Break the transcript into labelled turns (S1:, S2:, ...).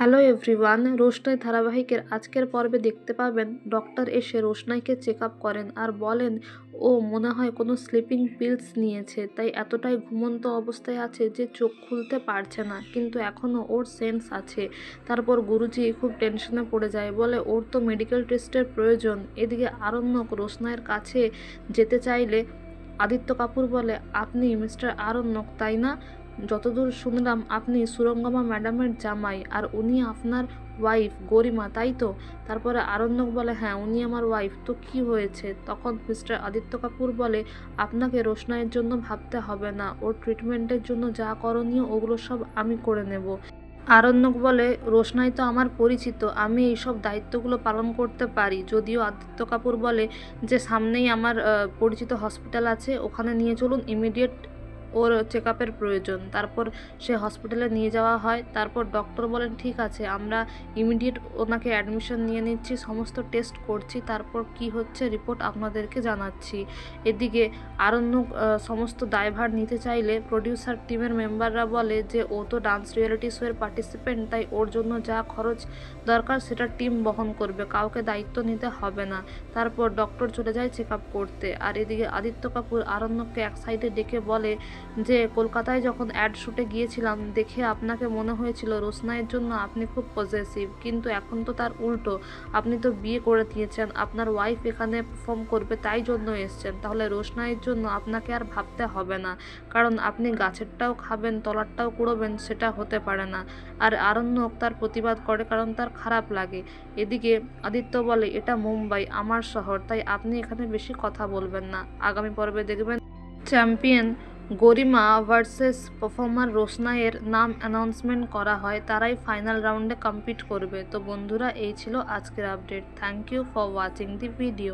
S1: Hello everyone, রোশনাই ধারাবাহিকের আজকের পর্বে দেখতে পাবেন ডক্টর এসে রোশনাইকে চেক আপ করেন আর বলেন ও মনে হয় কোনো স্লিপিং পিলস নিয়েছে, তাই এতটাই ঘুমন্ত অবস্থায় আছে যে চোখ খুলতে পারছে না, কিন্তু এখনও ওর সেন্স আছে। তারপর গুরুজি খুব টেনশনে পড়ে যায়, বলে ওর তো মেডিকেল টেস্টের প্রয়োজন। এদিকে আরণ্যক রোশনাইয়ের কাছে যেতে চাইলে আদিত্য কাপুর বলে, আপনি মিস্টার আরণ্যক তাই না? যতদূর শুনলাম আপনি সুরঙ্গমা ম্যাডামের জামাই, আর উনি আপনার ওয়াইফ গরিমা, তাই তো? তারপরে আরণ্যক বলে, হ্যাঁ উনি আমার ওয়াইফ। তো কি হয়েছে? তখন মিস্টার আদিত্য কাপুর বলে, আপনাকে রোশনাইয়ের জন্য ভাবতে হবে না, ওর ট্রিটমেন্টের জন্য যা করণীয় ওগুলো সব আমি করে নেব। আরণ্যক বলে, রোশনাই তো আমার পরিচিত, আমি এইসব দায়িত্বগুলো পালন করতে পারি। যদিও আদিত্য কাপুর বলে যে সামনেই আমার পরিচিত হসপিটাল আছে, ওখানে নিয়ে চলুন, ইমিডিয়েট ওর চেক আপের প্রয়োজন। তারপর সে হসপিটালে নিয়ে যাওয়া হয়। তারপর ডক্টর বলেন, ঠিক আছে আমরা ইমিডিয়েট ওনাকে অ্যাডমিশন নিয়ে নিচ্ছি, সমস্ত টেস্ট করছি, তারপর কি হচ্ছে রিপোর্ট আপনাদেরকে জানাচ্ছি। এদিকে আরণ্যক সমস্ত দায়ভার নিতে চাইলে প্রডিউসার টিমের মেম্বাররা বলে যে ও তো ডান্স রিয়েলিটি শোয়ের পার্টিসিপেন্ট, তাই ওর জন্য যা খরচ দরকার সেটা টিম বহন করবে, কাউকে দায়িত্ব নিতে হবে না। তারপর ডক্টর চলে যায় চেক আপ করতে। আর এদিকে আদিত্য কাপুর আরণ্যককে এক সাইডে ডেকে বলে যে কলকাতায় যখন অ্যাড শ্যুটে গিয়েছিলাম দেখে আপনাকে মনে হয়েছিল রোশনাইয়ের জন্য আপনি খুব পজেসিভ, কিন্তু এখন তো তার উল্টো, আপনি তো বিয়ে করে দিয়েছেন, আপনার ওয়াইফ এখানে পারফর্ম করবে তাই জন্য এসছেন, তাহলে রোশনাইয়ের জন্য আপনাকে আর ভাবতে হবে না, কারণ আপনি গাছেরটাও খাবেন তলারটাও কুড়োবেন, সেটা হতে পারে না। আর আরণ্যক তার প্রতিবাদ করে, কারণ তার খারাপ লাগে। এদিকে আদিত্য বলে, এটা মুম্বাই আমার শহর, তাই আপনি এখানে বেশি কথা বলবেন না। আগামী পর্বে দেখবেন চ্যাম্পিয়ন গরিমা ভার্সেস পারফর্মার রোশনাইয়ের নাম অ্যানাউন্সমেন্ট করা হয়, তারাই ফাইনাল রাউন্ডে কম্পিট করবে। তো বন্ধুরা, এই ছিল আজকের update. Thank you for watching the video.